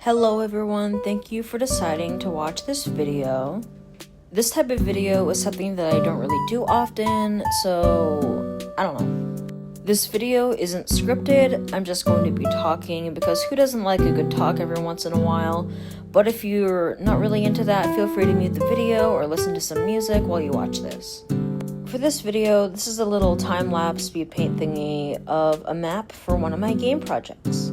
Hello everyone, thank you for deciding to watch this video. This type of video is something that I don't really do often, so I don't know. This video isn't scripted, I'm just going to be talking because who doesn't like a good talk every once in a while? But if you're not really into that, feel free to mute the video or listen to some music while you watch this. For this video, this is a little time-lapse speed paint thingy of a map for one of my game projects.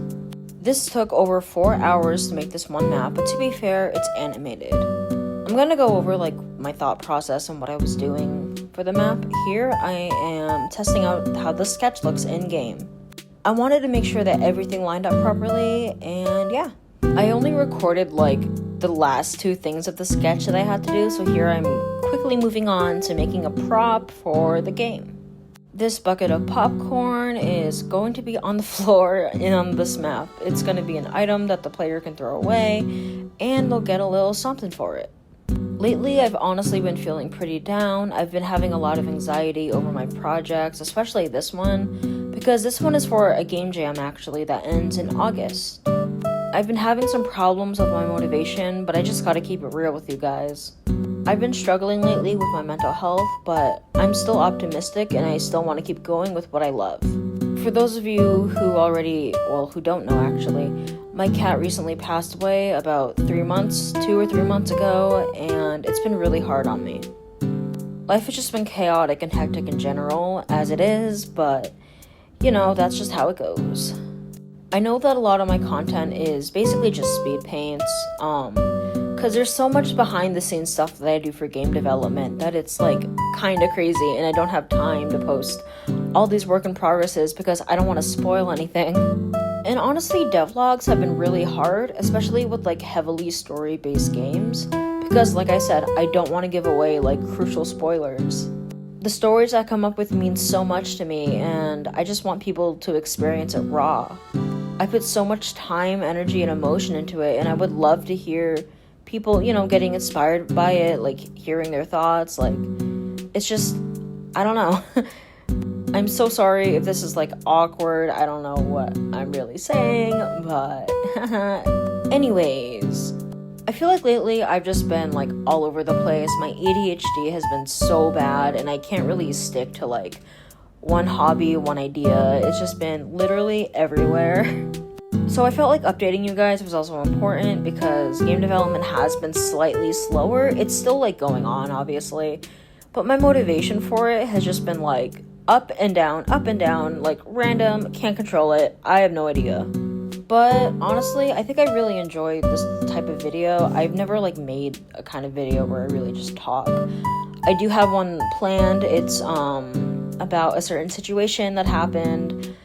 This took over 4 hours to make this one map, but to be fair, it's animated. I'm gonna go over my thought process and what I was doing for the map. Here I am testing out how the sketch looks in-game. I wanted to make sure that everything lined up properly, and yeah. I only recorded the last two things of the sketch that I had to do, so here I'm quickly moving on to making a prop for the game. This bucket of popcorn is going to be on the floor on this map. It's going to be an item that the player can throw away, and they'll get a little something for it. Lately, I've honestly been feeling pretty down. I've been having a lot of anxiety over my projects, especially this one, because this one is for a game jam actually that ends in August. I've been having some problems with my motivation, but I just gotta keep it real with you guys. I've been struggling lately with my mental health, but I'm still optimistic and I still want to keep going with what I love. For those of you who don't know actually, my cat recently passed away about 2 or 3 months ago, and it's been really hard on me. Life has just been chaotic and hectic in general, as it is, but that's just how it goes. I know that a lot of my content is basically just speed paints, because there's so much behind the scenes stuff that I do for game development that it's kind of crazy, and I don't have time to post all these work in progresses because I don't want to spoil anything. And honestly, devlogs have been really hard, especially with heavily story-based games, because like I said, I don't want to give away crucial spoilers. The stories I come up with mean so much to me, and I just want people to experience it raw. I put so much time, energy, and emotion into it, and I would love to hear people, getting inspired by it, hearing their thoughts. It's just, I don't know. I'm so sorry if this is awkward. I don't know what I'm really saying, but anyways, I feel lately I've just been all over the place. My ADHD has been so bad, and I can't really stick to one hobby, one idea. It's just been literally everywhere. So I felt updating you guys was also important because game development has been slightly slower. It's still going on, obviously, but my motivation for it has just been up and down, random, can't control it. I have no idea. But honestly, I think I really enjoyed this type of video. I've never made a kind of video where I really just talk. I do have one planned. It's about a certain situation that happened.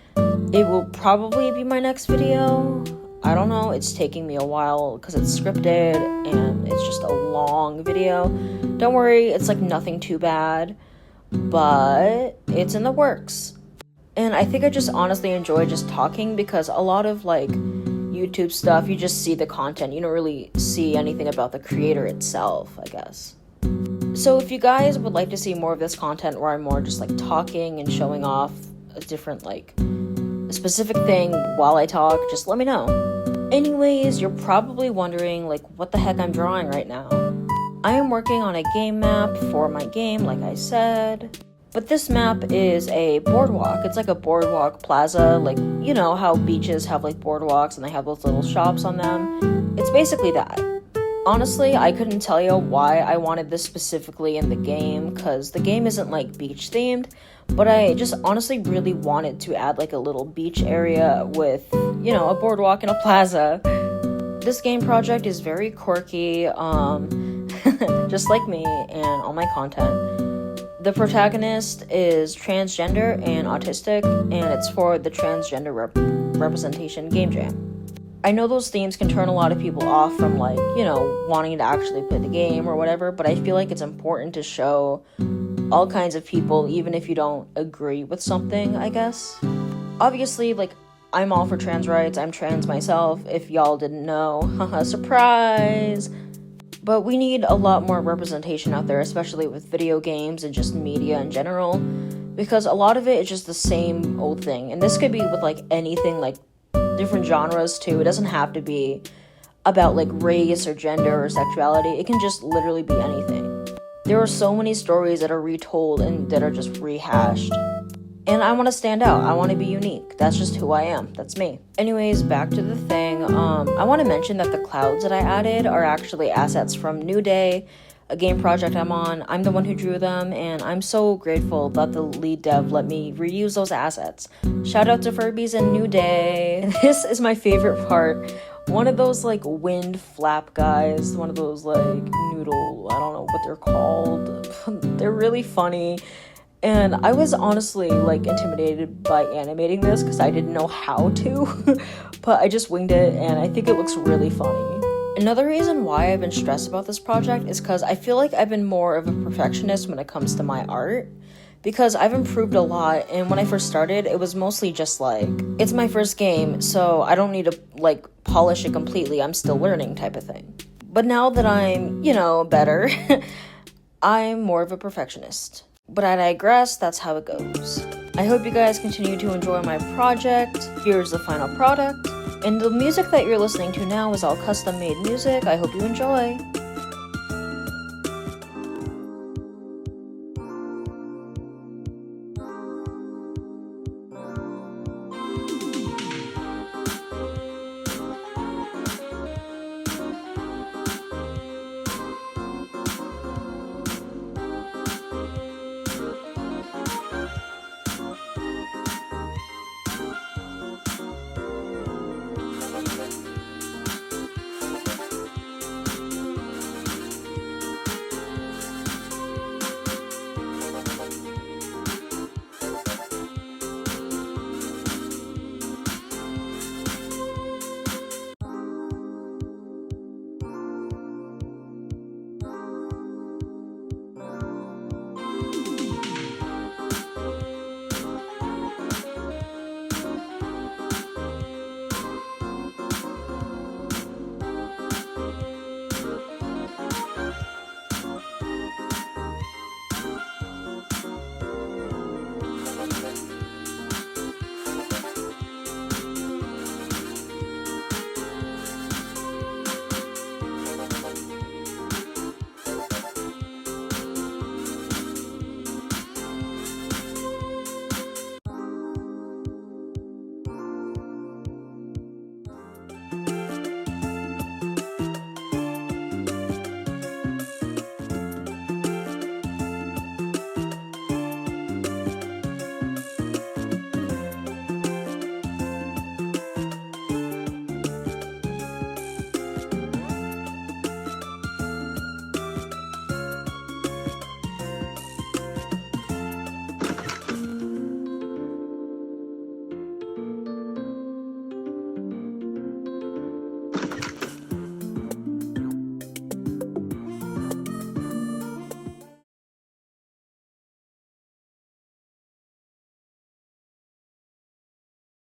It will probably be my next video. I don't know, it's taking me a while because it's scripted and it's just a long video. Don't worry, it's nothing too bad, but it's in the works. And I think I just honestly enjoy just talking because a lot of YouTube stuff, you just see the content. You don't really see anything about the creator itself, I guess. So if you guys would like to see more of this content where I'm more just talking and showing off a different a specific thing while I talk, just let me know. Anyways, you're probably wondering what the heck I'm drawing right now. I am working on a game map for my game, like I said. But this map is a boardwalk. It's a boardwalk plaza, how beaches have boardwalks and they have those little shops on them. It's basically that. Honestly, I couldn't tell you why I wanted this specifically in the game, because the game isn't beach themed, but I just honestly really wanted to add a little beach area with, a boardwalk and a plaza. This game project is very quirky, just like me and all my content. The protagonist is transgender and autistic, and it's for the transgender representation game jam. I know those themes can turn a lot of people off from wanting to actually play the game or whatever, but I feel it's important to show all kinds of people, even if you don't agree with something, I guess. Obviously, I'm all for trans rights. I'm trans myself, if y'all didn't know. Haha, surprise! But we need a lot more representation out there, especially with video games and just media in general, because a lot of it is just the same old thing. And this could be with anything different genres too. It doesn't have to be about like race or gender or sexuality. It can just literally be anything. There are so many stories that are retold and that are just rehashed. And I want to stand out. I want to be unique. That's just who I am. That's me. Anyways, back to the thing. I want to mention that the clouds that I added are actually assets from New Day, a game project I'm on. I'm the one who drew them, and I'm so grateful that the lead dev let me reuse those assets. Shout out to Furbies and New Day. This is my favorite part. One of those like wind flap guys, one of those like noodle, I don't know what they're called. They're really funny. And I was honestly like intimidated by animating this because I didn't know how to, but I just winged it and I think it looks really funny. Another reason why I've been stressed about this project is because I feel like I've been more of a perfectionist when it comes to my art, because I've improved a lot, and when I first started, it was mostly just like, it's my first game, so I don't need to like polish it completely, I'm still learning type of thing. But now that I'm, better, I'm more of a perfectionist. But I digress, that's how it goes. I hope you guys continue to enjoy my project. Here's the final product. And the music that you're listening to now is all custom made music. I hope you enjoy.